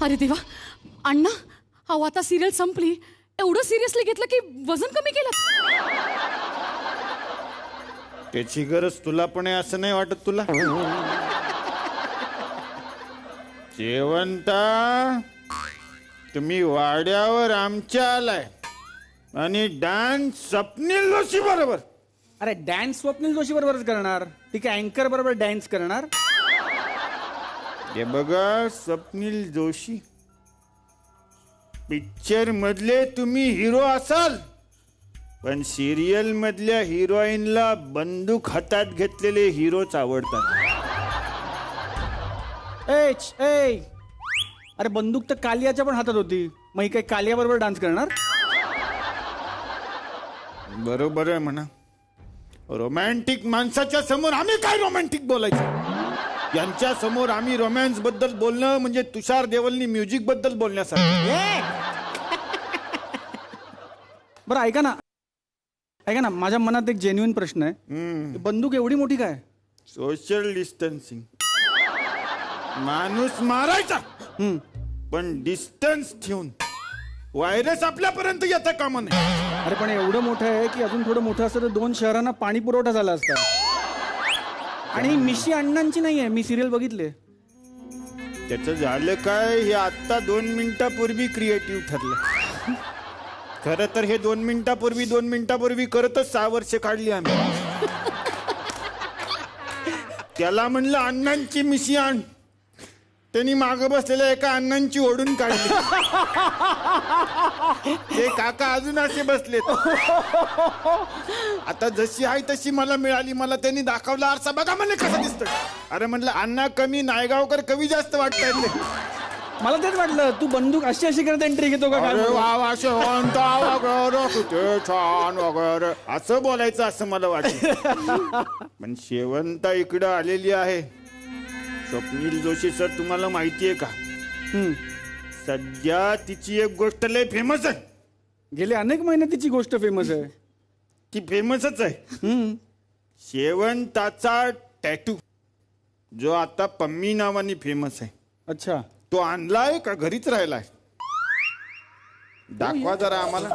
अरे देवा, अण्णा अहो आता सिरियल संपली, एवढं सिरियसली घेतलं की वजन कमी केलं? त्याची गरज तुला पण आहे असं नाही वाटत तुला? शेवंता, तुम्ही वाड्यावर आमच्या आलाय आणि डान्स स्वप्नील जोशी बरोबर. अरे डॅन्स स्वप्नील जोशी बरोबरच करणार, ती काय अँकर बरोबर डॅन्स करणार? हे बघा स्वप्नील जोशी, पिक्चर मधले तुम्ही हिरो असाल, पण सिरियल मधल्या हिरोईनला बंदूक हातात घेतलेले हिरोच आवडतात. अरे बंदूक तर कालियाच्या पण हातात होती, मग ही काय कालिया बरोबर डान्स करणार? बरोबर आहे म्हणा. रोमॅन्टिक माणसाच्या समोर आम्ही काय रोमॅन्टिक बोलायचं? यांच्या समोर आम्ही रोमॅन्स बद्दल बोलणं म्हणजे तुषार देवलनी म्युझिक बद्दल बोलण्यासारखं. बरं ऐका ना, माझ्या मनात एक जेन्युइन प्रश्न आहे. बंदूक एवढी मोठी काय? Social distancing. माणूस मारायचा पण डिस्टन्स ठेवून. व्हायरस आपल्यापर्यंत येता कामा नये. अरे पण एवढं मोठं आहे की अजून थोडं मोठं असतं तर 2 शहरांना पाणी पुरवठा झाला असता. आणि मिशी अण्णांची नाहीये, मी सिरियल बघितले. त्याचं झालं काय हे आत्ता 2 मिनिटापूर्वी क्रिएटिव्ह ठरलं. खरं तर हे 2 मिनिटापूर्वी करतच 6 वर्ष काढली आम्ही. त्याला म्हणलं अण्णांची मिशी आण, त्यांनी माग बसलेल्या एका अण्णांची ओढून काढली. ते काका अजून असे बसलेत. आता जशी आहे तशी मला मिळाली. मला त्यांनी दाखवला आरसा, बघा म्हणले कसं दिसतं. अरे म्हणलं अण्णा कमी, नायगावकर कवी जास्त वाटतायत. मला तेच वाटलं, तू बंदूक अशी करत एंट्री घेतो का? छान वगैरे असं बोलायचं असं मला वाटलं. पण शेवंता इकडं आलेली आहे. स्वप्नील जोशी सर, तुम्हाला माहितीये का सध्या तिची एक गोष्ट लय फेमस आहे. गेले अनेक महिने तिची गोष्ट फेमस आहे. ती फेमसच आहे. शेवंताचा टॅटू जो आता पम्मी नावाने फेमस आहे. अच्छा, तो आणलाय का घरीच राहिलाय? दाखवा जरा आम्हाला.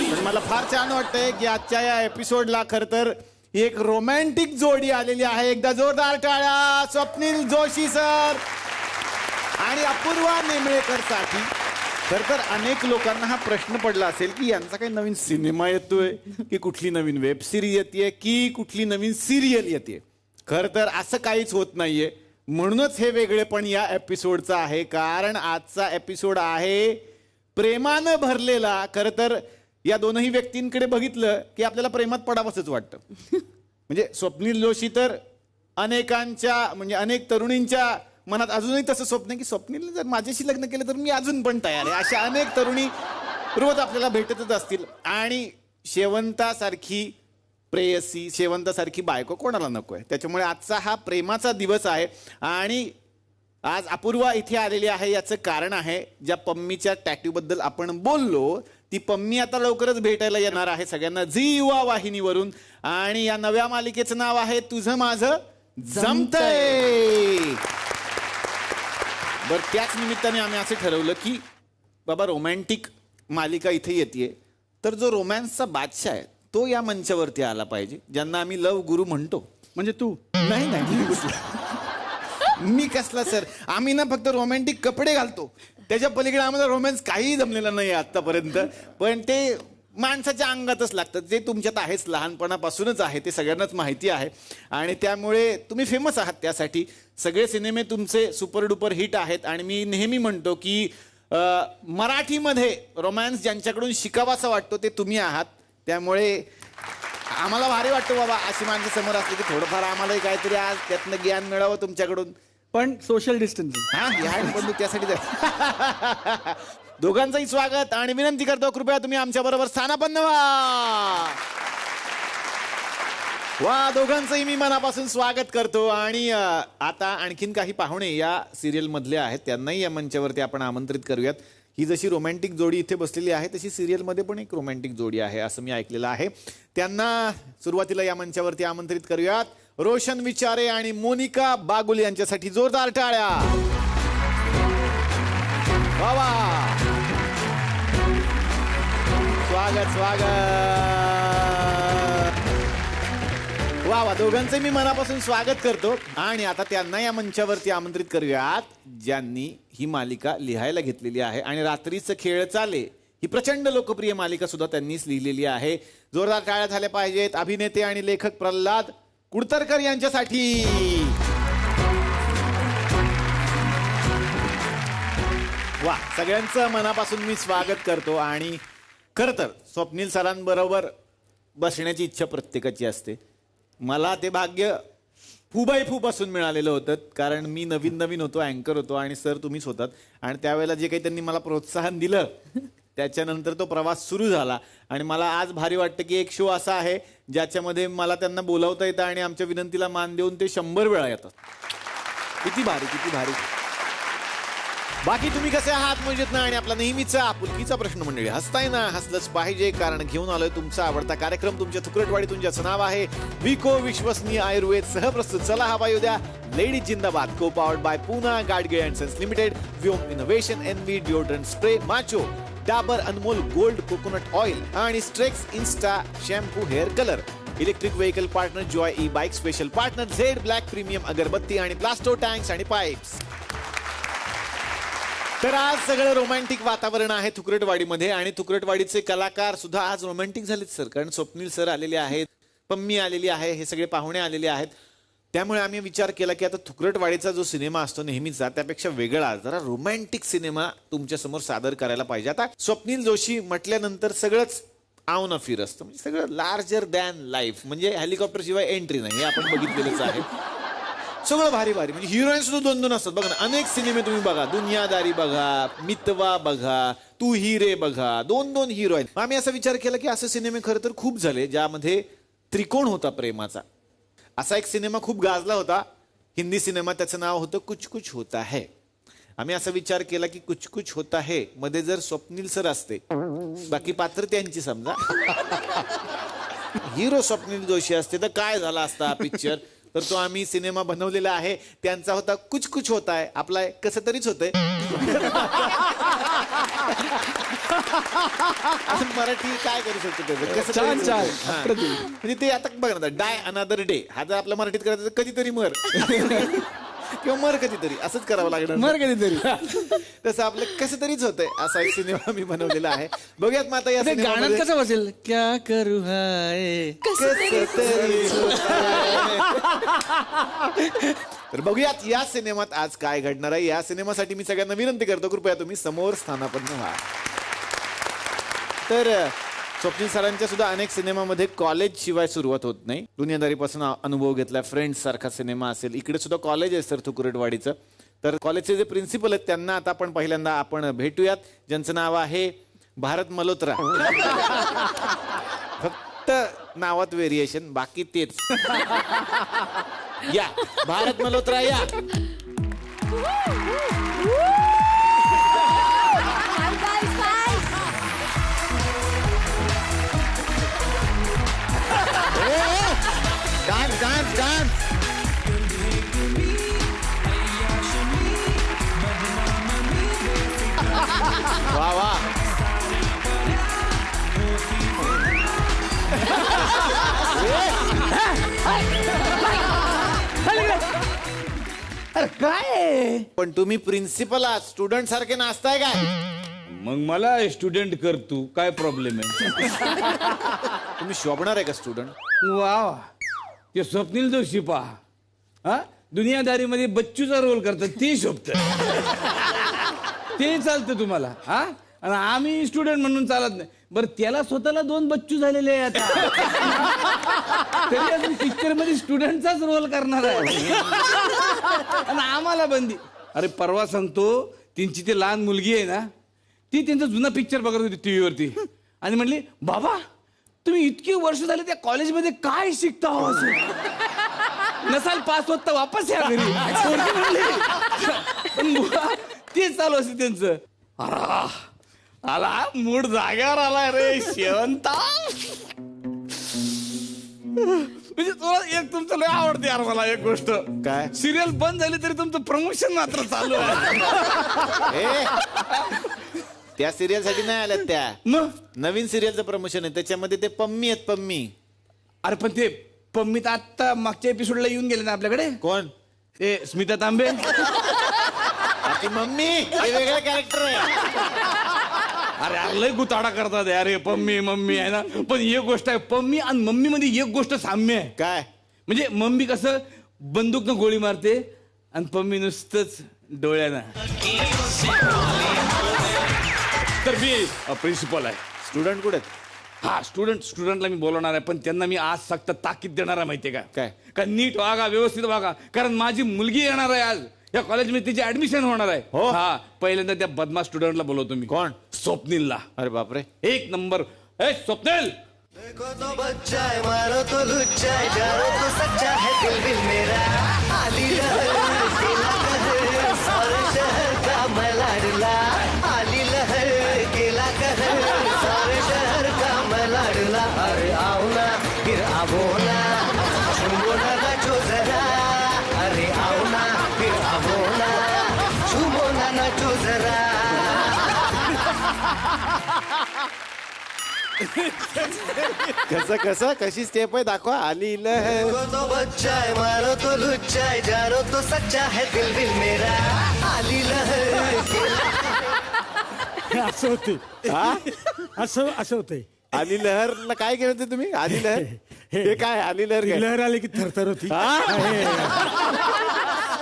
पण मला फार छान वाटतंय की आजच्या या एपिसोडला खर तर एक रोमॅन्टिक जोडी आलेली आहे. एकदा जोरदार टाळ्या स्वप्नील जोशी सर आणि अपूर्वा नेमळेकर साठी. खर तर अनेक लोकांना हा प्रश्न पडला असेल की यांचा काही नवीन सिनेमा येतोय की कुठली नवीन वेब सिरीज येते की कुठली नवीन सिरियल येते. खर तर असं काहीच होत नाहीये. म्हणूनच हे वेगळेपण या एपिसोडचं आहे. कारण आजचा एपिसोड आहे प्रेमानं भरलेला. खर तर या दोनही व्यक्तींकडे बघितलं की आपल्याला प्रेमात पडावंच वाटतं. म्हणजे स्वप्नील जोशी तर अनेकांच्या म्हणजे अनेक तरुणींच्या मनात अजूनही तसं स्वप्न आहे की स्वप्नील जर माझ्याशी लग्न केलं तर मी अजून पण तयार आहे. अशा अनेक तरुणी रोज आपल्याला भेटतच असतील. आणि शेवंतासारखी प्रेयसी, शेवंतासारखी बायको कोणाला नको आहे. त्याच्यामुळे आजचा हा प्रेमाचा दिवस आहे. आणि आज अपूर्वा इथे आलेली आहे. याचं कारण आहे ज्या पम्मीच्या टॅटूबद्दल आपण बोललो ती पम्मी आता लवकरच भेटायला येणार आहे सगळ्यांना झी युवा वाहिनीवरून. आणि या नव्या मालिकेचं नाव आहे तुझं माझं जमतंय. बर, त्याच निमित्ताने आम्ही असं ठरवलं की बाबा रोमॅन्टिक मालिका इथे येते तर जो रोमॅन्सचा बादशाह आहे तो या मंचावरती आला पाहिजे, ज्यांना आम्ही लव गुरु म्हणतो. म्हणजे तू? नाही मी कसला सर. आम्ही ना फक्त रोमॅन्टिक कपडे घालतो, त्याच्या पलीकडे आम्हाला रोमॅन्स काही जमलेला नाही आतापर्यंत. पण ते माणसाच्या अंगातच लागतं, जे तुमच्यात आहेच, लहानपणापासूनच आहे, ते सगळ्यांनाच माहिती आहे. आणि त्यामुळे तुम्ही फेमस आहात त्यासाठी. सगळे सिनेमे तुमचे सुपरडुपर हिट आहेत. आणि मी नेहमी म्हणतो की मराठीमध्ये रोमॅन्स ज्यांच्याकडून शिकावासा वाटतो ते तुम्ही आहात. त्यामुळे आम्हाला भारी वाटतं बाबा अशी माणसं समोर असली की थोडंफार आम्हालाही काहीतरी आज त्यातनं ज्ञान मिळावं तुमच्याकडून. पण सोशल डिस्टन्सिंग ह्या बंधू त्यासाठी दोघांचंही स्वागत आणि विनंती करतो कृपया तुम्ही आमच्या बरोबर स्थानापन्न व्हा. वा, दोघांचंही मी मनापासून स्वागत करतो. आणि आता आणखीन काही पाहुणे या सिरियल मधले आहेत, त्यांनाही या मंचावरती आपण आमंत्रित करूयात. ही जशी रोमॅन्टिक जोडी इथे बसलेली आहे तशी सिरियलमध्ये पण एक रोमॅन्टिक जोडी आहे असं मी ऐकलेलं आहे. त्यांना सुरुवातीला या मंचावरती आमंत्रित करूयात. रोशन विचारे आणि मोनिका बागुल यांच्यासाठी जोरदार टाळ्या. वा वा, स्वागत वा वा, दोघांचे मी मनापासून स्वागत करतो. आणि आता त्यांना या मंचावरती आमंत्रित करूयात ज्यांनी ही मालिका लिहायला घेतलेली आहे आणि रात्रीचं खेळ चाले ही प्रचंड लोकप्रिय मालिका सुद्धा त्यांनीच लिहिलेली आहे. जोरदार टाळ्या झाल्या पाहिजेत अभिनेते आणि लेखक प्रल्हाद कुडतरकर यांच्यासाठी. वा, सगळ्यांचं मनापासून मी स्वागत करतो. आणि खरं तर स्वप्नील सरांबरोबर बसण्याची इच्छा प्रत्येकाची असते. मला ते भाग्य फू पासून मिळालेलं होतं, कारण मी नवीन होतो, अँकर होतो आणि सर तुम्हीच होतात. आणि त्यावेळेला जे काही त्यांनी मला प्रोत्साहन दिलं त्याच्यानंतर तो प्रवास सुरू झाला. आणि मला आज भारी वाटतं की एक शो असा आहे ज्याच्यामध्ये मला त्यांना बोलावता येतं आणि आमच्या विनंतीला मान देऊन ते 100 वेळा येतात. किती भारी, किती भारी. बाकी तुम्ही कसे आहात, मजेत ना? आणि आपला नेहमीचा आपुलकीचा प्रश्न मंडळी, हसताय ना? हसलंच पाहिजे, कारण घेऊन आलोय तुमचा आवडता कार्यक्रम तुमच्या थुकरटवाडीतून, ज्याचं नाव आहे विको विश्वसनीय आयुर्वेद सहप्रस्तुत. चला हवा येऊ द्या, लेडीज जिंदाबाद. Co powered by Poona Gadgil and sons limited, Vyom innovation, Envy deodorant spray, Macho, Dabur Anmol gold coconut oil आणि Streax Insta shampoo hair colour. Electric vehicle partner Joy e bike, special partner Zed Black premium अगरबत्ती आणि plaster tanks आणि pipes. तर आज सगळं romantic वातावरण आहे थुकरटवाडीमध्ये. आणि थुकरटवाडीचे कलाकार सुद्धा आज रोमॅन्टिक झालेत सर, कारण स्वप्नील सर आलेले आहेत, पम्मी आलेली आहे, हे सगळे पाहुणे आलेले आहेत. त्यामुळे आम्ही विचार केला की आता थुकरटवाडीचा जो सिनेमा असतो नेहमीचा त्यापेक्षा वेगळा जरा रोमॅन्टिक सिनेमा तुमच्या समोर सादर करायला पाहिजे. आता स्वप्नील जोशी म्हटल्यानंतर सगळंच आव न फिर असतं, म्हणजे सगळं लार्जर दॅन लाईफ, म्हणजे हेलिकॉप्टर शिवाय एंट्री नाही, हे आपण बघितलेलंच आहे. सगळं भारी भारी, म्हणजे हिरोईन सुद्धा 2-2 असतात बघा ना. अनेक सिनेमे तुम्ही बघा, दुनियादारी बघा, मितवा बघा, तू ही रे बघा, 2-2 हिरोईन. आम्ही असा विचार केला की असे सिनेमे खरं तर खूप झाले ज्यामध्ये त्रिकोण होता प्रेमाचा. असा एक सिनेमा खूप गाजला होता, हिंदी सिनेमा, त्याचं नाव होतं कुछ कुछ होता है. आम्ही असा विचार केला की कुछ कुछ होता है मध्ये जर स्वप्नील सर असते, बाकी पात्र त्यांची समजा, हिरो स्वप्नील जोशी असते तर काय झाला असता पिक्चर. तर तो आम्ही सिनेमा बनवलेला आहे, त्यांचा होता कुछ कुछ होता है, आपला कसं तरीच होतंय. मराठी काय करू शकतो कसं, म्हणजे ते आता बघा ना, डाय अनादर डे हा जर आपल्या मराठीत करायचं तर कधीतरी मर किंवा मर कधीतरी असंच करावं लागणार, मर कधीतरी. तसं आपलं कसं तरीच होतंय असा एक सिनेमा मी बनवलेला आहे. बघूयात मग आता या गाणं कसं बसेल, क्या करू हाय तर बघूयात या सिनेमात आज काय घडणार आहे. या सिनेमासाठी मी सगळ्यांना विनंती करतो, कृपया तुम्ही समोर स्थानापन्न व्हा. तर स्वप्नील सरांच्या सुद्धा अनेक सिनेमामध्ये कॉलेज शिवाय सुरुवात होत नाही. दुनियादारीपासून अनुभव घेतला, फ्रेंड्स सारखा सिनेमा असेल, इकडे सुद्धा कॉलेज आहे सर थुकरटवाडीचं. तर कॉलेजचे जे प्रिन्सिपल आहेत त्यांना आता आपण पहिल्यांदा आपण भेटूयात, ज्यांचं नाव आहे भारत मल्होत्रा. फक्त नावात व्हेरिएशन, बाकी तेच. या भारत मल्होत्रा या. Dance dance dance. वा वा. अरे काय, पण तुम्ही प्रिन्सिपल आहात, स्टुडंट सारखे नाचताय काय? मग मला स्टुडंट कर तू, काय प्रॉब्लेम आहे? तुम्ही शोभणार आहे का स्टुडंट? वा, ते स्वप्नील जोशी पहा, हा दुनियादारीमध्ये बच्चूचा रोल करतात, ते शोभत, ते चालतं तुम्हाला. हा, आणि आम्ही स्टुडंट म्हणून चालत नाही. बरं, त्याला स्वतःला 2 बच्चू झालेले आहे आता, तरी अजून पिक्चर मध्ये स्टुडंटचाच रोल करणार आहे आणि आम्हाला बंदी. अरे परवा सांगतो, त्यांची ती लहान मुलगी आहे ना, ती त्यांचा जुना पिक्चर बघत होती टीव्हीवरती आणि म्हणली, बाबा तुम्ही इतकी वर्ष झाले त्या कॉलेजमध्ये काय शिकता हो? नसाल पास होत तर वापस या घरी. पण तेच चालू असते त्यांचं. आला मूड जाग्यावर आला रे शेवंता. म्हणजे तुला एक तुमचं लय आवडते यार मला एक गोष्ट. काय? सिरियल बंद झाली तरी तुमचं प्रमोशन मात्र चालू आहे. ए, त्या सिरियल साठी नाही आल्यात त्या. मग नवीन सिरियलचं प्रमोशन आहे, त्याच्यामध्ये ते पम्मी आहेत पम्मी. अरे पण ते पम्मी तर आता मागच्या एपिसोडला येऊन गेले ना आपल्याकडे. कोण? ते स्मिता तांबे. ती मम्मी हे वेगळं कॅरेक्टर आहे. अरे यार लय गुताडा करतात यार हे पम्मी मम्मी आहे ना. पण एक गोष्ट आहे, पम्मी आणि मम्मी मध्ये एक गोष्ट साम्य आहे. काय? म्हणजे मम्मी कसं बंदूकनं गोळी मारते आणि पम्मी नुसतंच डोळ्यानं. तर मी प्रिन्सिपल आहे. स्टुडंट कुठे आहेत? हा स्टुडंटला मी बोलवणार आहे, पण त्यांना मी आज सक्त ताकीद देणार आहे माहितीये का? काय? का नीट वागा, व्यवस्थित वागा, कारण माझी मुलगी येणार आहे आज या कॉलेजमध्ये, तिची ऍडमिशन होणार आहे. हो? हा पहिल्यांदा त्या बदमाश स्टुडंटला बोलवतो मी. कोण? स्वप्नीलला. अरे बापरे. एक नंबर. ए स्वप्नील, देखो तो बच्चा है, मारो तो लुच्चा है, जानो तो सच्चा है दिल दिल मेरा. आली लहर केला कहर, सारे शहर का मैं लाडला. आली लहर केला कहर, सारे शहर का मैं लाडला. अरे आओ ना फिर आवो ना, छुमो ना नाचो जरा. अरे आओ ना फिर आवो ना, छुमो ना नाचो जरा. कसं कशी स्टेप आहे दाखवा. आली लहर. देखो तो बच्चा है, मारो तो लुच्चा है, जानो तो सच्चा है दिल दिल मेरा. आली लहर असं होते हा? असं होते. आली लहरला काय केलं होतं तुम्ही? आली लहर हे काय? आली लहर काय? लहर आली की थरथर होती. हा?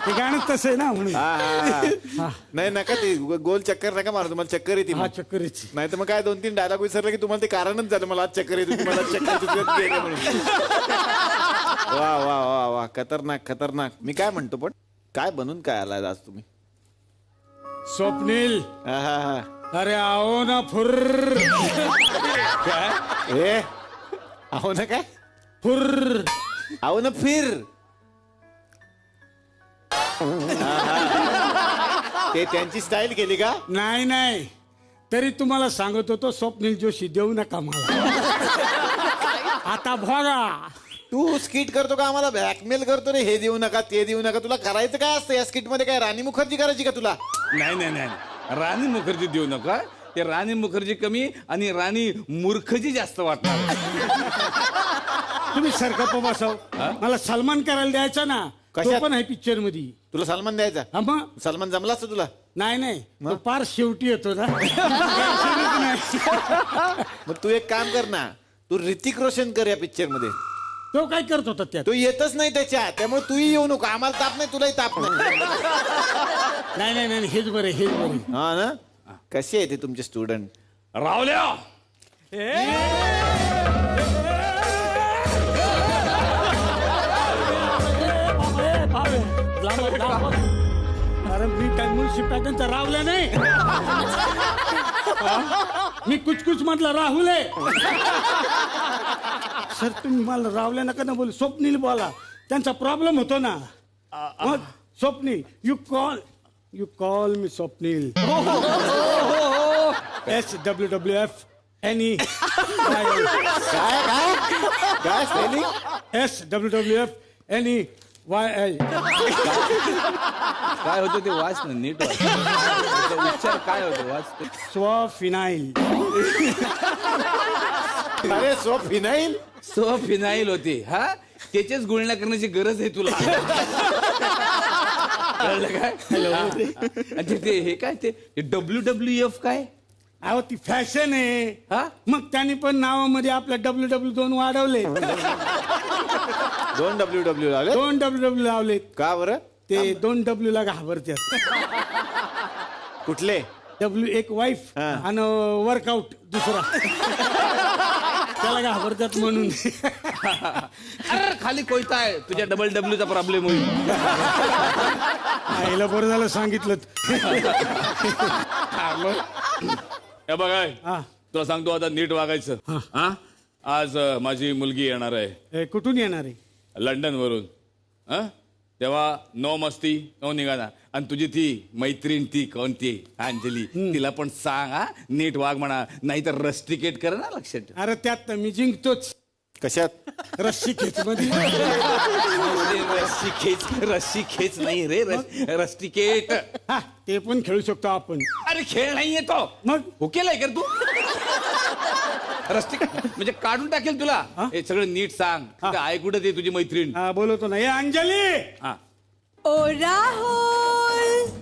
ते गाणं तसं आहे ना म्हणून. हा. नाही नका ते गोल चक्कर नका मारू, तुम्हाला चक्कर येते. हा चक्करीची. नाही तर मग काय 2-3 डायलॉग विसरला की तुम्हाला ते कारणच झालं, मला आज चक्कर येते, तुम्हाला चक्कर गेले म्हणून. वा वा वा वा, खतरनाक. मी काय म्हणतो, पण काय बनून काय आलाय आज तुम्ही? स्वप्नील, हा. अरे आओ ना फुर्र. ए आहो ना काय? फुर्र. आहो ना फिर. ते त्यांची स्टाईल केली का? नाही तरी तुम्हाला सांगत होतो स्वप्नील जोशी देऊ नका मला. आता भोगा. तू स्किट करतो का आम्हाला ब्लॅकमेल करतो रे? हे देऊ नका ते देऊ नका. तुला करायचं काय असतं या स्किट मध्ये? काय राणी मुखर्जी करायची का तुला? नाही राणी मुखर्जी देऊ नका. ते राणी मुखर्जी कमी आणि राणी मूर्खजी जास्त वाटणार. तुम्ही सरका बसाव. मला सलमान करायला द्यायचा ना. कशात? तो पण आहे पिक्चर मध्ये. तुला सलमान द्यायचा? हा मग. सलमान जमला असतो तुला? नाही तो पार शेवटी येतो ना. मग तू एक काम कर ना, तू ऋतिक रोशन कर या पिक्चर मध्ये. तो काय करत होता त्यात? तो येतच नाही त्याच्यात, त्यामुळे तूही येऊ नको. आम्हाला ताप नाही, तुलाही ताप नाही. नाही हेच बरे. हा ना. कसे आहे ते तुमचे स्टुडंट? रावल्या अरे मी काय मुळशी पॅटर्नचा राहुल नाही. मी कुछ म्हटलं राहुल आहे. सर तुम्ही मला राहुल्या नका ना बोलू. स्वप्नील बोला. त्यांचा प्रॉब्लेम होतो ना. मग Swapnil you call me Swapnil. SWWF any काय स्पेलिंग? SWWF any YL. काय होतं ते वाच ना नीट वाच. त्याचा उच्चार काय होतो वाच ते. स्वफिनाईल. अरे सो फिनाईल. फिनाईल होते. हा त्याचेच गुळण्या करण्याची गरज आहे तुला. कळलं काय? आणि ते हे काय ते WWF काय? अहो ती फॅशन आहे. हा मग त्यांनी पण नावामध्ये आपल्या WW2 वाढवले. 2 WW लावले. 2 WW लावले. का बरं? ते 2 W ला घाबरतात. कुठले? W एक वाईफ आणि वर्कआउट दुसरा. त्याला घाबरतात म्हणून. अरे खाली कोयता आहे तुझ्या WWचा प्रॉब्लेम होईल. आईला बरं झालं सांगितलं. हे बघा हा. तुला सांगतो आता नीट वागायचं. हा आज माझी मुलगी येणार आहे कुठून येणार आहे? लंडन वरून. तेव्हा नो मस्ती नो निघाला. आणि तुझी ती मैत्रीण ती कोणती अंजली, तिला पण सांग हा नीट वाग म्हणा, नाही तर रस्टिकेट कर ना. लक्षात ठेव. अरे त्यात मी जिंकतोच. कशात? रस्सी खेच मध्ये. रस्सी खेच नाही रे रस्टिकेट. हा ते पण खेळू शकतो आपण. अरे खेळ नाहीये तो. मग हुकेलाय कर तू. रस्टिक म्हणजे काढून टाकेल तुला. हे सगळं नीट सांग. आई कुठं ते तुझी मैत्रीण. हा बोलवतो ना. हे अंजली. हा ओ राहुल.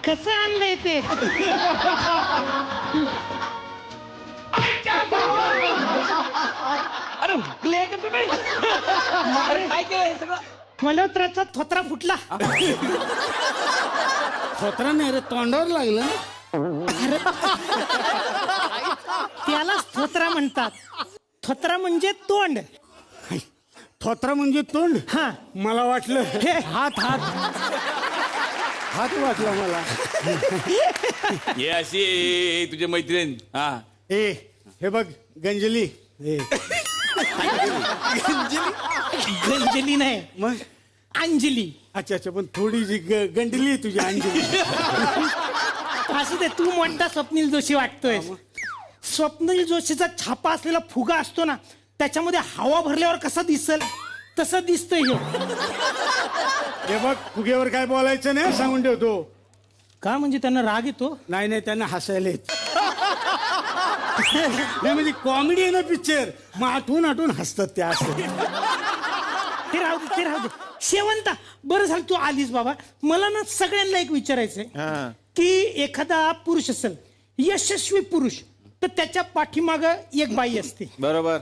कसं आणलंय ते? अरे हुकले का तुम्ही? अरे काय केलंय सगळं? मल्होत्राचा थोत्रा फुटला. स्वतः नाही रे तोंडावर लागलं. त्याला थोत्रा म्हणतात. थोत्रा म्हणजे तोंड. थोत्रा म्हणजे तोंड. हा मला वाटलं हे हात हात हात वाटला मला. हे अशी तुझी मैत्रीण. हा हे बघ गंजली. गंजली नाही मग अंजली. अच्छा अच्छा पण थोडी जी गंडली आहे तुझी अंजली. असू दे तू म्हणता स्वप्नील जोशी वाटतोय. स्वप्नील जोशीचा छापा असलेला फुगा असतो ना त्याच्यामध्ये हवा भरल्यावर कसा दिसल तसं दिसतंय ह्यो. हे बघ फुगेवर काय बोलायचं नाही सांगून ठेवतो. का म्हणजे त्यांना राग येतो? नाही नाही त्यांना हसायला येत. नाही म्हणजे कॉमेडी आहे ना पिक्चर मग आठवून हसतात त्या असं. ते राहू दे ते राहू दे. शेवंता बरं झालं तू आलीस बाबा. मला ना सगळ्यांना एक विचारायचंय की एखादा पुरुष असेल यशस्वी पुरुष तर त्याच्या पाठीमाग एक बाई असते बरोबर.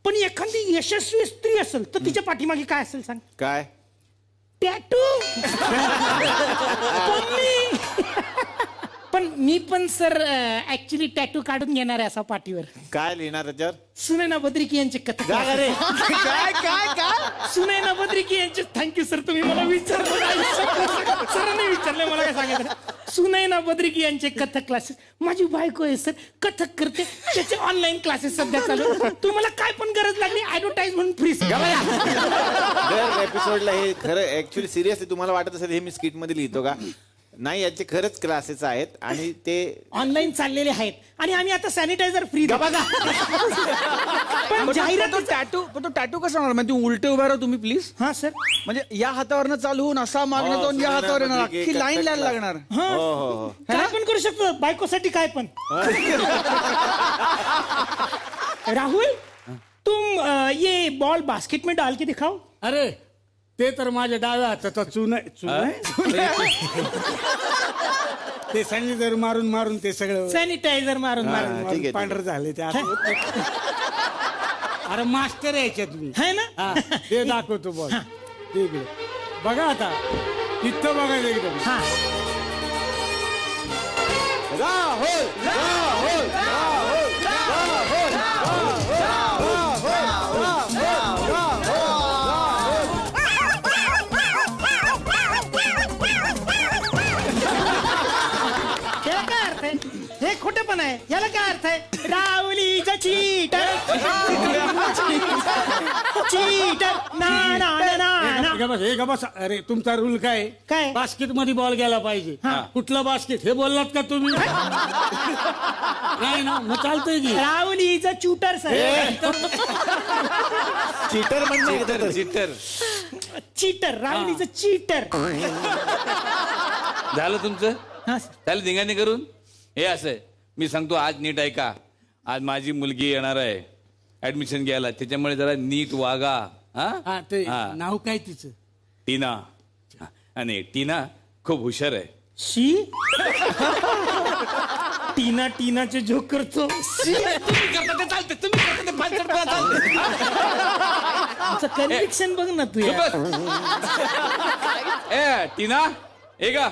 पण एखादी यशस्वी स्त्री असेल तर तिच्या पाठीमागे काय असेल सांग? काय? टॅटू. पण मी पण सर ऍक्च्युली टॅटू काढून घेणार आहे असा पाठीवर. काय लिहिणार त्याच्यावर? सुनैना बद्रिकी यांचे कथा. काय काय काय? सुनैना बद्रिकी यांचे. थँक्यू सर तुम्ही मला विचारलं. सरांनी विचारलं मला काय सांगायचं. सुनैना बद्रिकी यांचे कथक क्लासेस. माझी बायको आहे सर कथक करते त्याचे ऑनलाईन क्लासेस सध्या चालू. तुम्हाला काय पण गरज लागली ऍडव्हर्टाईज म्हणून फ्री. दर एपिसोडला हे खरं ऍक्च्युली सिरियसली तुम्हाला वाटत असेल हे मी स्किट मध्ये लिहितो का? नाही याचे खरंच क्लासेस आहेत आणि ते ऑनलाईन चाललेले आहेत आणि आम्ही आता सॅनिटायझर फ्री. पण जाहिरात तो टॅटू कसा होणार? म्हणजे उलटे उभा राहा तुम्ही प्लीज. हा सर म्हणजे या हातावरनं चालू होऊन असा मागणं जाऊन या हातावर येणार. अख्खी लाईन लाईन लागणार. काय पण करू शकतो बायकोसाठी काय पण. राहुल तुम ये बॉल बास्केट में डाल के दिखाओ. अरे ते तर माझ्या डाव्या हाताचा चून आहे. ते सॅनिटायझर मारून मारून ते सगळं सॅनिटायझर मारून मारून ठीक आहे. पांढरं झाले ते आता. अरे मास्टर यायच्यात मी. है ना. हा, ते दाखवतो बॉल. इकडे बघा आता तिथं बघायचं एकदम. हा राहुल राहुल राहुल राहुल याला काय अर्थ आहे? हे खोटं पण आहे. याला काय अर्थ आहे? राहुलीचा चीटर चीटर ना ना ना ना. हे बस अरे तुमचा रूल काय? काय? बास्केट मध्ये बॉल गेला पाहिजे. कुठलं बास्केट हे बोललात का तुम्ही? नाही ना मग चालतंय की. राहुलीचा चूटर सर. चीटर म्हणजे चिटर. चीटर रावडीचं चीटर. झालं तुमचं? हा झालं धिंगाणे करून? हे असं मी सांगतो, आज नीट ऐका. आज माझी मुलगी येणार आहे ऍडमिशन घ्यायला, त्याच्यामुळे जरा नीट वागा. हा ते हा. नाव काय तिचं? टीना. आणि टीना खूप हुशार आहे. शी टीना टीनाचे जोक करतो. कन्व्हिक्शन बघ ना तू यार. ए टीना हे का?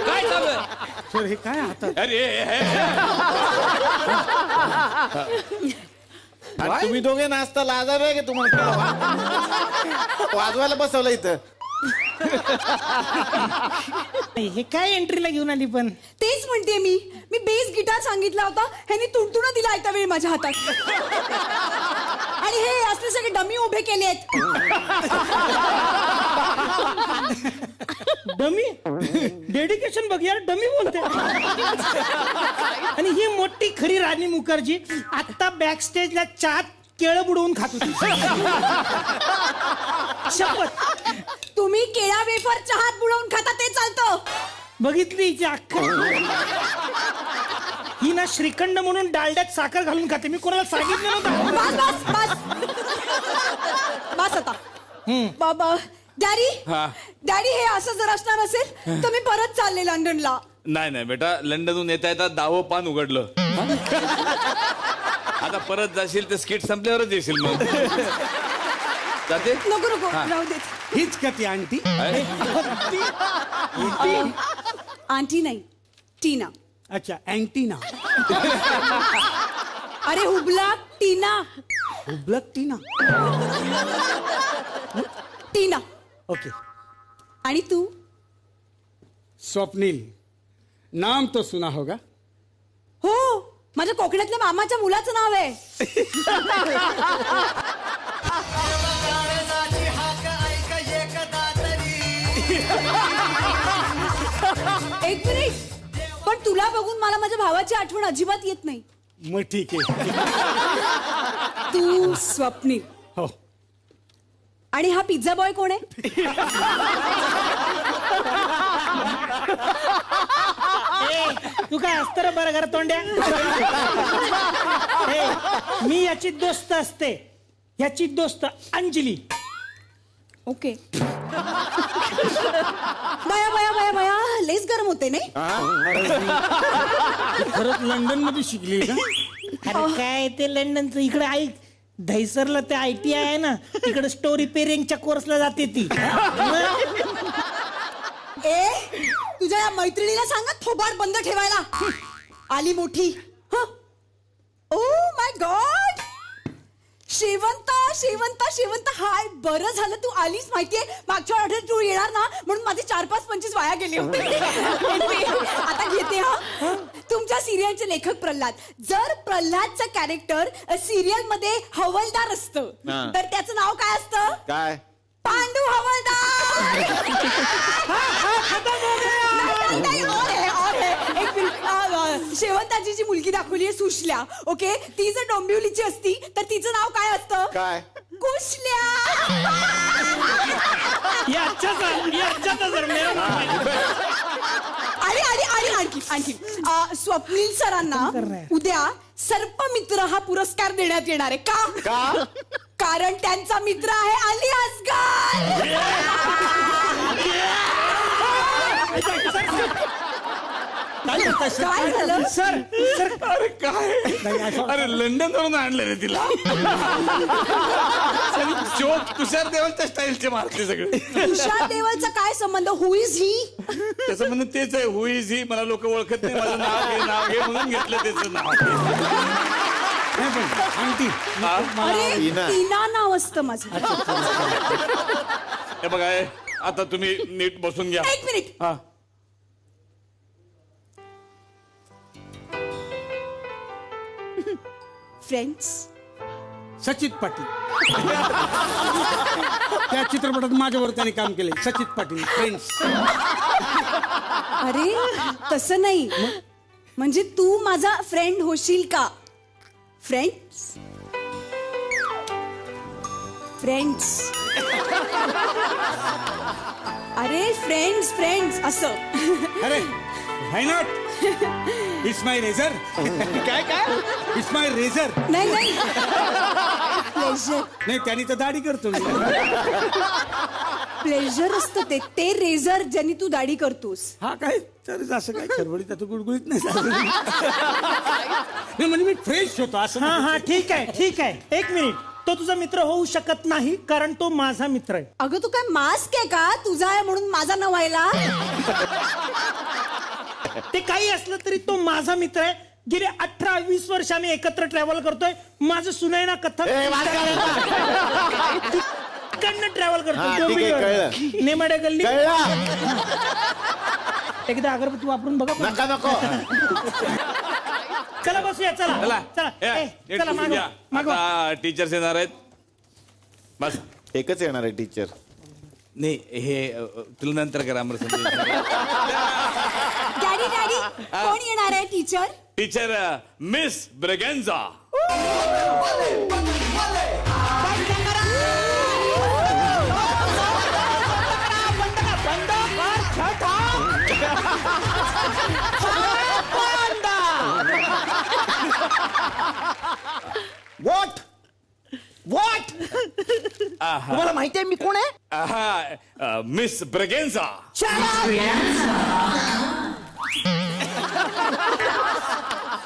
काय चालू आहे? सर हे काय हातात? अरे आणि तुम्ही दोघे नाचता लाजार आहे का तुम्हाला? वाजवायला बसवलं इथं. हे काय एंट्रीला घेऊन आली पण? तेच म्हणते मी बेस गिटार सांगितला होता, ह्यानी तुणतुणा दिला ऐता वेळी माझ्या हातात. आणि हे असले सगळे डमी उभे केलेत. डमी डेडिकेशन बघ यार, डमी बोलते. आणि ही मोठी खरी राणी मुखर्जी आता बॅक स्टेजला चात केळं बुडवून खात होती. शपथ. तुम्ही केळा वेफर चहात बुडवून खाता ते चालतं. बघितली हिची अख्खं. ही ना श्रीखंड म्हणून डालड्यात साखर घालून खाते. मी कोणाला सांगितलं नव्हतं. बस बस बस बस आता. बाबा डॅडी हा. डॅडी हे असं जर असणार असेल तर मी परत चालले लंडनला. नाही नाही बेटा, लंडनहून येता येता 10वं पान उघडलं. आता परत जाशील तर स्किट संपल्यावरच येशील मग. जाते? नको नको राहू देत. हीच का ती आंटी? आंटी नाही टीना. अच्छा अँटीना. अरे हुबला टीना. हुबलक टीना. टीना. ओके. आणि तू? स्वप्नील. नाम तो सुना होगा. हो, माझ्या कोकणातल्या मामाच्या मुलाचं नाव आहे. एक मिनिट, पण तुला बघून मला माझ्या भावाची आठवण अजिबात येत नाही. मग ठीक आहे. तू स्वप्नील. हो. आणि हा पिझ्झा बॉय कोण आहे? तू काय असतं रे बरं घर तोंड्या? मी याची दोस्त असते. याची दोस्त अंजली. ओके. बया बया बया बया लेस गरम होते नाही? खरंच लंडन मध्ये शिकली का? अरे काय ते लंडनचं. इकडे ऐक, दहिसरला ते ITI आहे ना, तिकडे स्टोरी पेरिंगच्या कोर्सला जाते ती. ए तुझ्या या मैत्रिणीला सांगा थोबाड बंद ठेवायला. आली मोठी. ओ माय गॉड. शेवंता शेवंता शेवंता. हाय, बरं झालं तू आलीस. माहितीये मागच्या आठवड्यात तू येणार ना म्हणून माझे 4-5-25 वाया गेले होते. आता घेते. हा, तुमच्या सिरियलचे लेखक प्रल्हाद. जर प्रल्हादचं कॅरेक्टर सिरियल मध्ये हवलदार असतं तर त्याचं नाव काय असतं? काय? पांडू हवलदार. नाही, और है. एक शेवंताची जी मुलगी दाखवली आहे सुशल्या, ओके, ती जर डोंबिवलीची असती तर तिचं नाव काय असतं? काय कुशल्या. याच्याचा जर मेळ आणखी स्वप्नील सरांना उद्या सर्पमित्र हा पुरस्कार देण्यात येणार आहे. का? कारण त्यांचा मित्र आहे अली असगर. काय झालं? सर अरे काय अरे लंडन वरून आणलं रे तिला. चोप तुषार देवलच्या स्टाईलचे मारते सगळे. तुषार देवलचा काय संबंध? हु इज ही? त्याचं म्हणणं तेच आहे, हु इज ही. मला लोक ओळखत नाही, माझं नाव घे म्हणून घेतलं त्याचं नाव. अरे टीना नाव असतं माझं. हे बघा आता तुम्ही नीट बसून घ्या. एक मिनिट. हा फ्रेंड्स. सचित पाटील. त्या चित्रपटात माझ्यावर त्याने काम केले. सचित पाटील फ्रेंड्स. अरे तसं नाही, म्हणजे तू माझा फ्रेंड होशील का? फ्रेंड्स. फ्रेंड्स. अरे फ्रेंड्स फ्रेंड्स असं. अरे व्हाय नॉट. It's my razor. काय इट्स माय रेझर. नाही प्लेजर. नाही त्यांनी तर दाढी करतो मी. प्लेजर असतं ते रेझर ज्यांनी तू दाढी करतोस. हा काय तर असं काय खरबडीत आता गुडगुडीत नाही झालं. नाही, म्हणजे मी फ्रेश होतो असं. हा ठीक आहे. एक मिनिट. तो तुझा मित्र होऊ शकत नाही कारण तो माझा मित्र आहे. अगं तू काय मास्क आहे का? तुझा आहे म्हणून माझा न व्हायला? ते काही असलं तरी तो माझा मित्र आहे. गेले 18-20 वर्ष आम्ही एकत्र ट्रॅव्हल करतोय. माझं सुनैना कथक ट्रॅव्हल करतोय. नेमाड्या गल्ली. एकदा अगरबत्ती वापरून बघा. नको चला बसूया. चला आता टीचर्स येणार आहेत. बस एकच येणार आहे टीचर. नाही हे तुला नंतर करा. डॅडी कोण येणार आहे teacher? Teacher miss Braganza. What तुम्हाला माहिती आहे मी कोण आहे? Miss Braganza.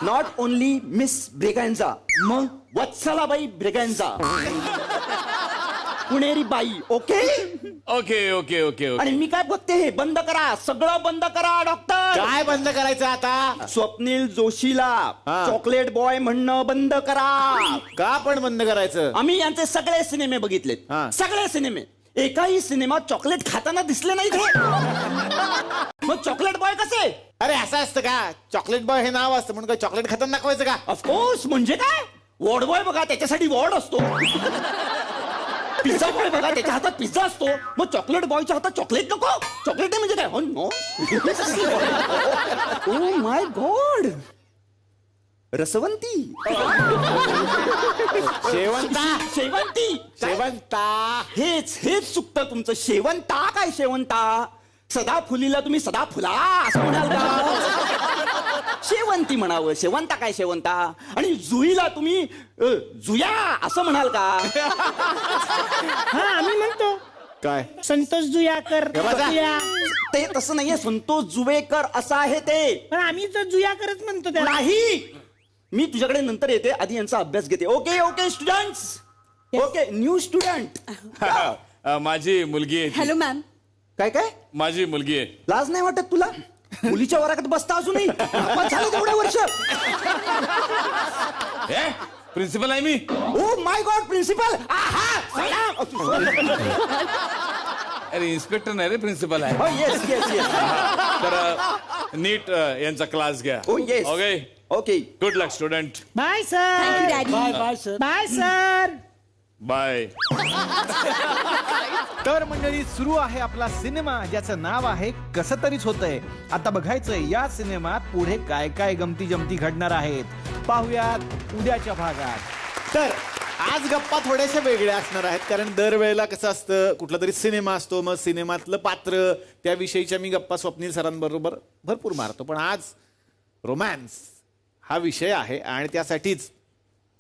Not only miss Braganza, मग वत्सलाबाई ब्रेगॅन्झा. पुणेरी बाई. ओके ओके आणि मी काय बघते हे बंद करा. सगळं बंद करा डॉक्टर. काय बंद करायचं आता? स्वप्नील जोशीला चॉकलेट बॉय म्हणणं बंद करा. का पण बंद करायचं? आम्ही यांचे सगळे सिनेमे बघितलेत. सगळे सिनेमे. एकाही सिनेमात चॉकलेट खाताना दिसले नाही ते. मग चॉकलेट बॉय कसे? अरे असं असतं का? चॉकलेट बॉय हे नाव असतं म्हणून काय चॉकलेट खाताना दाखवायचं का? ऑफकोर्स. म्हणजे काय? वॉर्ड बॉय बघा त्याच्यासाठी वॉर्ड असतो. पिझ्झा बॉय बघा त्याच्या हातात पिझ्झा असतो. मग चॉकलेट बॉयच्या हातात चॉकलेट नको? चॉकलेट म्हणजे काय? हो no. O my God. रसवंती. Shevanta. हेच चुकतं तुमचं. शेवंता काय शेवंता? सदा फुलीला तुम्ही सदा फुला असं म्हणाल का? शेवंती म्हणावं. शेवंता काय शेवंता? आणि जुईला तुम्ही जुया असं म्हणाल का? हा आम्ही म्हणतो काय? संतोष जुयाकर. ते तसं नाहीये. संतोष जुवेकर असं आहे ते. पण आम्ही तर जुयाकरच म्हणतो त्याला. नाही. मी तुझ्याकडे नंतर येते. आधी यांचा अभ्यास घेते. Okay students. Okay new student. माझी मुलगी आहे. Hello ma'am. काय माझी मुलगी आहे. लाज नाही वाटत तुला? मुलीच्या वरात बसता अजूनही. झालं तेवढ्या वर्ष. प्रिन्सिपल आहे मी. Oh my god principal. अरे इन्स्पेक्टर नाही रे, प्रिन्सिपल आहे. येस. तर नीट यांचा क्लास घ्या. Oh yes. Okay good luck student. Bye sir. Thank you daddy. Bye sir. Bye. तर मंडळी, सुरू आहे आपला सिनेमा ज्याचं नाव आहे कसं तरीच होतंय. आता बघायचंय या सिनेमात पुढे काय काय गमती जमती घडणार आहेत. पाहुयात उद्याच्या भागात. तर आज गप्पा थोड्याशा वेगळ्या असणार आहेत, कारण दरवेळेला कसं असतं, कुठला तरी सिनेमा असतो, मग सिनेमातलं पात्र त्याविषयीच्या मी गप्पा स्वप्नील सरांबरोबर भरपूर मारतो. पण आज रोमॅन्स हा विषय आहे आणि त्यासाठीच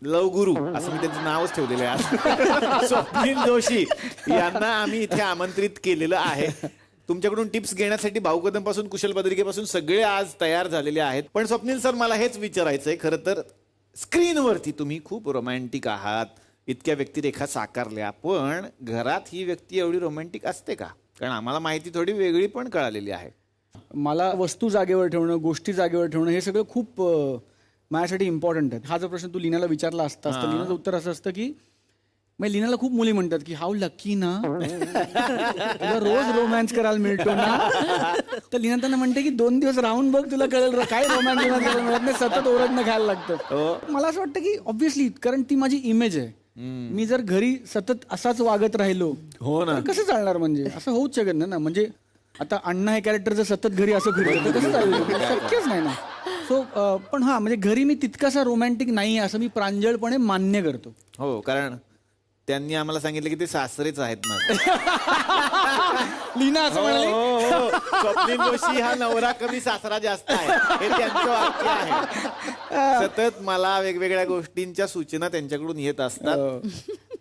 लव गुरु असं मी त्यांचं नावच ठेवलेलं आहे आज. स्वप्नील जोशी यांना आम्ही इथे आमंत्रित केलेलं आहे. तुमच्याकडून टिप्स घेण्यासाठी भाऊ कदम पासून कुशल बद्रिकेपासून सगळे आज तयार झालेले आहेत. पण स्वप्नील सर, मला हेच विचारायचंय, खरं तर स्क्रीनवरती तुम्ही खूप रोमॅन्टिक आहात, इतक्या व्यक्तिरेखा साकारल्या, पण घरात ही व्यक्ती एवढी रोमॅन्टिक असते का? कारण आम्हाला माहिती थोडी वेगळी पण कळालेली आहे. मला वस्तू जागेवर ठेवणं, गोष्टी जागेवर ठेवणं हे सगळं खूप माझ्यासाठी इम्पॉर्टंट आहे. हा जो प्रश्न तू लीनाला विचारला असता, लीनाचं उत्तर असं असतं की मग लीनाला खूप मुली म्हणतात की हाऊ लकी ना, तुला रोज रोमॅन्स करायला मिळतो ना. तर लीना त्यांना म्हणते की 2 दिवस राहून बघ, तुला कळेल काय रोमॅन्स मिळत नाही, सतत ओरडणं खायला लागतं. मला असं वाटतं की ऑब्व्हियसली, कारण ती माझी इमेज आहे. मी जर घरी सतत असाच वागत राहिलो हो ना, कसं चालणार? म्हणजे असं होऊच शकत नाही ना. म्हणजे आता अण्णा हे कॅरेक्टर जर सतत घरी असं फिरलं तर कसं चाललं? शक्यच नाही ना. सो पण हा, म्हणजे घरी मी तितकासा रोमॅन्टिक नाही असं मी प्रांजळपणे मान्य करतो. हो, कारण त्यांनी आम्हाला सांगितलं की ते सासरेच आहेत ना. लीना असं म्हणाली. स्वप्नील जोशी हा नवरा कमी सासरा जास्त आहे, हे त्यांचं वाक्य आहे. सतत मला वेगवेगळ्या गोष्टींच्या सूचना त्यांच्याकडून येत असतात.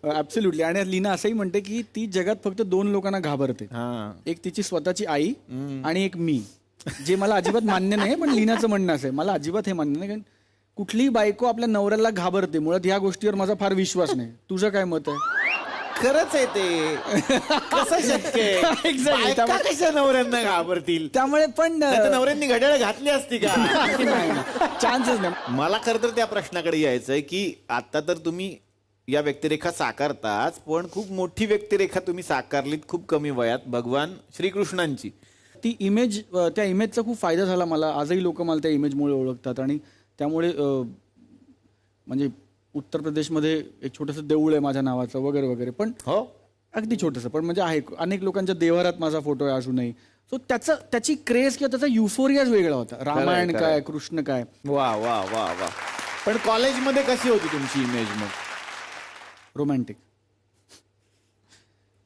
ऍब्सोल्युटली. आणि लीना असंही म्हणते की ती जगात फक्त 2 लोकांना घाबरते. एक तिची स्वतःची आई आणि एक मी, जे मला अजिबात मान्य नाही. पण लीनाचं म्हणणं असं आहे, मला अजिबात हे मान्य नाही, कारण कुठलीही बायको आपल्या नवऱ्याला घाबरते. मुळात ह्या गोष्टीवर माझा फार विश्वास नाही. तुझं काय मत आहे? खरंच आहे ते. कसं शक्य आहे? बायका कशा नवऱ्यांना घाबरतील? त्यामुळे पण नवऱ्यांनी घड्याळ घातली असती का? चान्सच नाही. मला खरं तर त्या प्रश्नाकडे यायचंय की आता तर तुम्ही या व्यक्तिरेखा साकारताच, पण खूप मोठी व्यक्तिरेखा तुम्ही साकारलीत खूप कमी वयात, भगवान श्रीकृष्णांची. ती इमेज, त्या इमेजचा खूप फायदा झाला मला. आजही लोक मला त्या इमेजमुळे ओळखतात. आणि त्यामुळे म्हणजे उत्तर प्रदेशमध्ये एक छोटंसं देऊळ आहे माझ्या नावाचं वगैरे वगैरे. पण हो, अगदी छोटंसं, पण म्हणजे आहे. अनेक लोकांच्या देवारात माझा फोटो आहे अजूनही. सो त्याची क्रेज किंवा त्याचा युफोरियाच वेगळा होता. रामायण काय, कृष्ण काय. वा वा वा वा. पण कॉलेजमध्ये कशी होती तुमची इमेज मग? Romantic,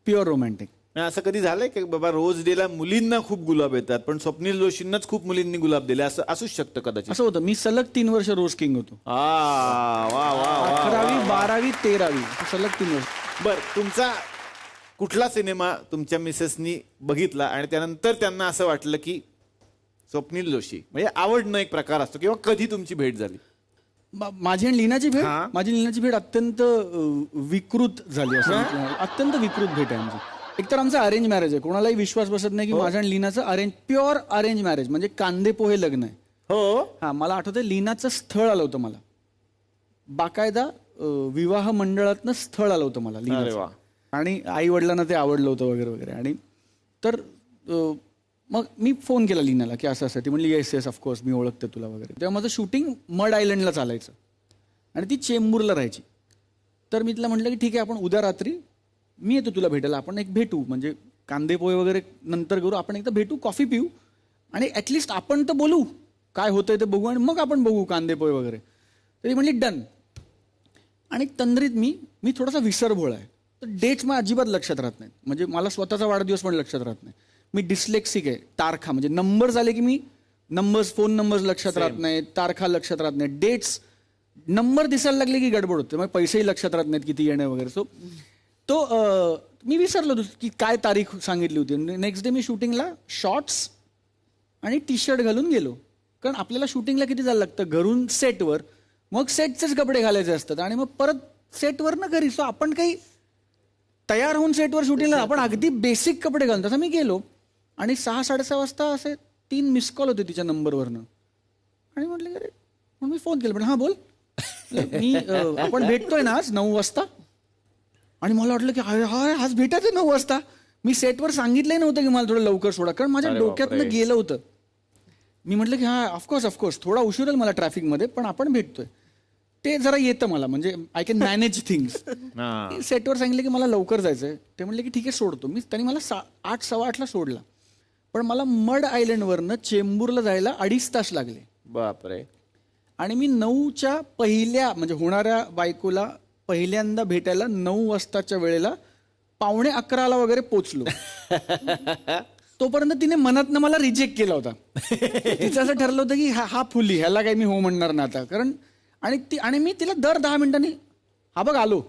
pure romantic. असं कधी झालंय की बाबा रोज डेला मुलींना खूप गुलाब येतात, पण स्वप्नील जोशींनाच खूप मुलींनी गुलाब दिले, असं असूच शकतं कदाचित? असं होतं. मी सलग 3 वर्ष रोज किंग होतो. वा वा वा. 11वी 12वी 13वी सलग 3 वर्ष. बर, तुमचा कुठला सिनेमा तुमच्या मिसेसनी बघितला आणि त्यानंतर त्यांना असं वाटलं की स्वप्नील जोशी म्हणजे आवडणं एक प्रकार असतो, किंवा कधी तुमची भेट झाली? माझी आणि लीनाची भेट अत्यंत विकृत झाली. असं अत्यंत विकृत भेट आहे आमची. एकतर आमचं अरेंज मॅरेज आहे. कोणालाही विश्वास बसत नाही की माझ्या आणि लीनाचं प्युअर अरेंज मॅरेज, म्हणजे कांदे पोहे लग्न आहे. हो. हा, मला आठवतंय लिनाचं स्थळ आलं होतं मला, बाकायदा विवाह मंडळातनं स्थळ आलं होतं मला लिनाचं. आणि आई वडिलांना ते आवडलं होतं वगैरे वगैरे. आणि तर मग मी फोन केला लीनाला की असं असं. ती म्हणली येस येस ऑफकोर्स, मी ओळखते तुला वगैरे. तेव्हा माझं शूटिंग मड आयलंडला चालायचं आणि ती चेंबूरला राहायची. तर मी तिला म्हटलं की ठीक आहे, आपण उद्या रात्री मी येतो तुला भेटायला, आपण एक भेटू, म्हणजे कांदे पोहे वगैरे नंतर करू, आपण एकदा भेटू, कॉफी पिऊ आणि ॲटलिस्ट आपण तर बोलू, काय होतंय ते बघू आणि मग आपण बघू कांदे पोहे वगैरे. तरी म्हणली डन. आणि तंद्रीत मी थोडासा विसरभोळ आहे, तर डेट्स मला अजिबात लक्षात राहत नाहीत. म्हणजे मला स्वतःचा वाढदिवस पण लक्षात राहत नाही. मी डिस्लेक्सिक आहे. तारखा म्हणजे नंबर्स आले की मी नंबर्स, फोन नंबर्स लक्षात राहत नाही, तारखा लक्षात राहत नाही, डेट्स नंबर दिसायला लागले की गडबड होते. मग पैसेही लक्षात राहत नाहीत किती येणे वगैरे. सो तो मी विसरलो की काय तारीख सांगितली होती. नेक्स्ट डे मी शूटिंगला शॉर्ट्स आणि टी शर्ट घालून गेलो, कारण आपल्याला शूटिंगला किती जायला लागतं घरून सेटवर, मग सेटचेच कपडे घालायचे असतात आणि मग परत सेटवर ना घरी. सो आपण काही तयार होऊन सेटवर शूटिंगला आपण अगदी बेसिक कपडे घालून. तसं मी गेलो आणि 6-6:30 वाजता असे 3 मिस कॉल होते तिच्या नंबरवरनं. आणि म्हटलं अरे, मग मी फोन केला, म्हटलं हां बोल, मी आपण भेटतोय ना आज 9 वाजता. आणि मला वाटलं की हाय आज भेटायचं 9 वाजता. मी सेटवर सांगितलंही नव्हतं की मला थोडं लवकर सोडा, कारण माझ्या डोक्यातनं गेलं होतं. मी म्हटलं की हां ऑफकोर्स थोडा उशीर होईल मला ट्रॅफिकमध्ये, पण आपण भेटतोय. ते जरा येतं मला, म्हणजे आय कॅन मॅनेज थिंग्स. सेटवर सांगितलं की मला लवकर जायचंय, ते म्हणले की ठीक आहे सोडतो मी. त्यांनी मला 8, 8:15 सोडला. पण मला मड आयलंडवरनं चेंबूरला जायला 2.5 तास लागले. बापरे. आणि मी 9च्या पहिल्या म्हणजे होणाऱ्या बायकोला पहिल्यांदा भेटायला 9 वाजताच्या वेळेला 11:15 वगैरे पोचलो. तोपर्यंत तिने मनातनं मला रिजेक्ट केला होता. तिचं असं ठरलं होतं की हा फुली, ह्याला काही मी हो म्हणणार ना आता. कारण आणि मी तिला दर 10 मिनिटांनी हा बघ आलो,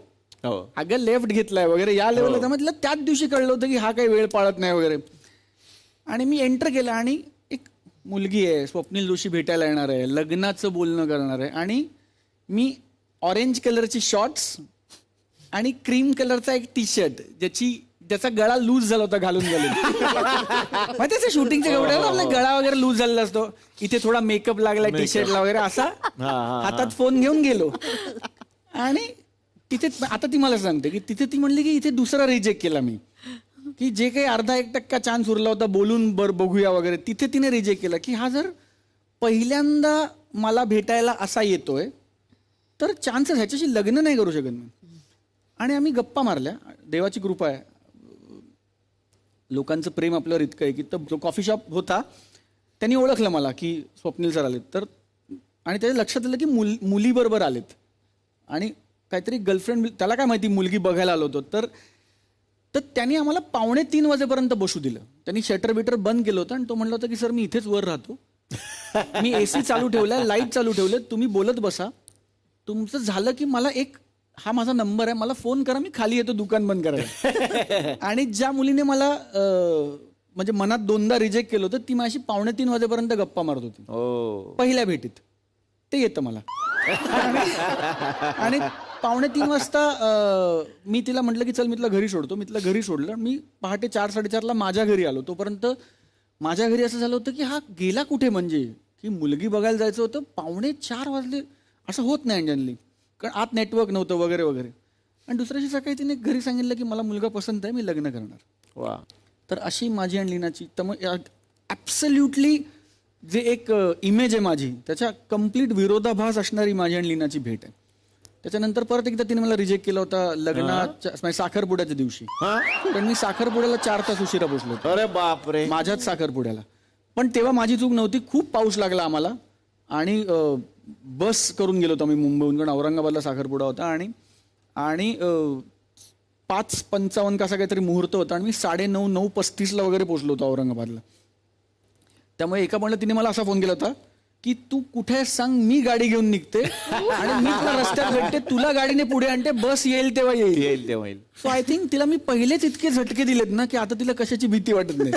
अगं लेफ्ट घेतलाय वगैरे या लेवलला. त्यामुळे तिला त्याच दिवशी कळलं होतं की हा काही वेळ पाळत नाही वगैरे. आणि मी एंटर केलं आणि एक मुलगी आहे, स्वप्नील जोशी भेटायला येणार आहे, लग्नाचं बोलणं करणार आहे. आणि मी ऑरेंज कलरची शॉर्ट्स आणि क्रीम कलरचा एक टी शर्ट ज्याचा गळा लूज झाला होता घालून माहिती आहे शूटिंगच्या कपड्याला आपला गळा वगैरे लूज झालेला असतो, इथे थोडा मेकअप लागला टी शर्टला वगैरे, असा हातात फोन घेऊन गेलो. आणि तिथे आता ती मला सांगते की तिथे ती म्हणली की इथे दुसरा रिजेक्ट केला मी, की जे काही 0.5% चान्स उरला होता बोलून बघूया वगैरे, तिथे तिने रिजेक्ट केला की हा जर पहिल्यांदा मला भेटायला असा येतोय तर चान्सेस ह्याच्याशी लग्न नाही करू शकत मी. आणि आम्ही गप्पा मारल्या. देवाची कृपा आहे, लोकांचं प्रेम आपल्यावर इतकं आहे की जो कॉफी शॉप होता त्यांनी ओळखलं मला की स्वप्नील सर आलेत. तर आणि त्याच्या लक्षात आलं की मुलीबरोबर आलेत आणि काहीतरी गर्लफ्रेंड, त्याला काय माहिती मुलगी बघायला आलो होतो. तर त्यांनी आम्हाला 2:45 वाजेपर्यंत बसू दिलं. त्यांनी शटर बिटर बंद केलं होतं आणि तो म्हणला होता की सर मी इथेच वर राहतो, मी AC चालू ठेवलाय, लाईट चालू ठेवले, तुम्ही बोलत बसा, तुमचं झालं की मला हा माझा नंबर आहे, मला फोन करा, मी खाली येतो दुकान बंद करायला. आणि ज्या मुलीने मला म्हणजे मनात 2दा रिजेक्ट केलं होतं ती माझी 2:45 वाजेपर्यंत गप्पा मारत होती पहिल्या भेटीत. ते येतं मला. आणि 2:45 वाजता मी तिला म्हटलं की चल मी तुला घरी सोडतो. मी तिला घरी सोडलं. मी पहाटे 4, 4:30ला माझ्या घरी आलो. तोपर्यंत माझ्या घरी असं झालं होतं की हा गेला कुठे, म्हणजे की मुलगी बघायला जायचं होतं, 3:45 वाजले. असं होत नाही जनरली, कारण आत नेटवर्क नव्हतं वगैरे वगैरे. आणि दुसऱ्या दिवशी सकाळी तिने घरी सांगितलं की मला मुलगा पसंत आहे, मी लग्न करणार. वा. तर अशी माझी आणि लीनाची ॲब्सल्युटली जे एक इमेज आहे माझी त्याच्या कम्प्लीट विरोधाभास असणारी माझी आणि लीनाची भेट आहे. त्याच्यानंतर परत एकदा तिने मला रिजेक्ट केला होता लग्नाच्या साखरपुड्याच्या दिवशी. पण मी साखरपुड्याला 4 तास उशिरा पोहोचलो होतो. अरे बापरे. माझ्याच साखरपुड्याला. पण तेव्हा माझी चूक नव्हती, खूप पाऊस लागला आम्हाला आणि बस करून गेलो होतो आम्ही मुंबईहून, कारण औरंगाबादला साखरपुडा होता. आणि 5:55 कसा काहीतरी मुहूर्त होता आणि मी 9:30, 9:35 वगैरे पोहोचलो होतो औरंगाबादला. त्यामुळे एका म्हणलं तिने मला असा फोन केला होता की तू कुठे सांग, मी गाडी घेऊन निघते आणि मी तुला रस्त्यात भेटते, तुला गाडीने पुढे आणते, बस येईल तेव्हा येईल. सो आय थिंक तिला मी पहिलेच इतके झटके दिलेत ना की आता तिला कशाची भीती वाटत नाही.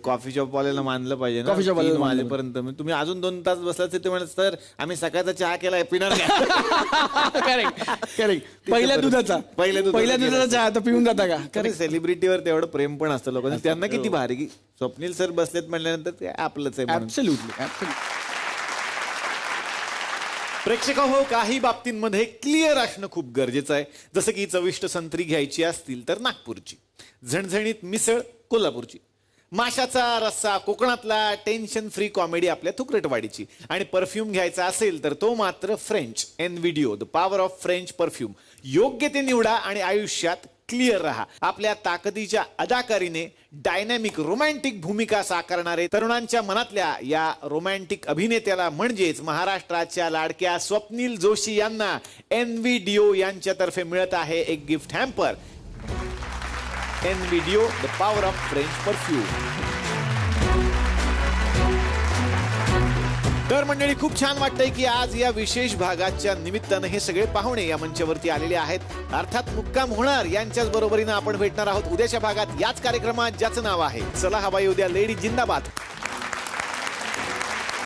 कॉफी शॉप वाल्याला मानलं पाहिजे ना. कॉफी शॉप वाल्याला माझ्यापर्यंत तुम्ही अजून 2 तास बसलाच ते म्हणत सर आम्ही सकाळचा चहा केला पिणार नाही. करेक्ट. पहिल्या दुधाचा चहा आता पिऊन जाता का. खरं सेलिब्रिटीवर तेवढं प्रेम पण असतं लोकांना. त्यांना किती भारी की स्वप्नील सर बसलेत म्हणल्यानंतर ते आपलंच आहे. ऍब्सोल्युटली. प्रेक्षक हो, काही बाबतींमध्ये क्लिअर असणं खूप गरजेचं आहे. जसं की चविष्ट संत्री घ्यायची असतील तर नागपूरची, झणझणीत मिसळ कोल्हापूरची, माशाचा रस्सा कोकणातला, टेन्शन फ्री कॉमेडी आपल्या थुकरटवाडीची, आणि परफ्यूम घ्यायचा असेल तर तो मात्र French Envy deo, the power of French perfume. योग्य ते निवडा आणि आयुष्यात क्लिअर रहा. आपल्या ताकदीच्या अदाकारीने डायनॅमिक रोमॅन्टिक भूमिका साकारणारे तरुणांच्या मनातल्या या रोमॅन्टिक अभिनेत्याला म्हणजेच महाराष्ट्राच्या लाडक्या स्वप्नील जोशी यांना एनव्हिडिओ यांच्यातर्फे मिळत आहे एक gift hamper. Envy deo, the power of French perfume. तर मंडळी, खूप छान वाटतंय की आज या विशेष भागाच्या निमित्तानं हे सगळे पाहुणे या मंचावरती आलेले आहेत. अर्थात मुक्काम होणार यांच्याच बरोबरीनं आपण भेटणार आहोत उद्याच्या भागात याच कार्यक्रमात ज्याचं नाव आहे चला हवा येऊ द्या लेडीज जिंदाबाद.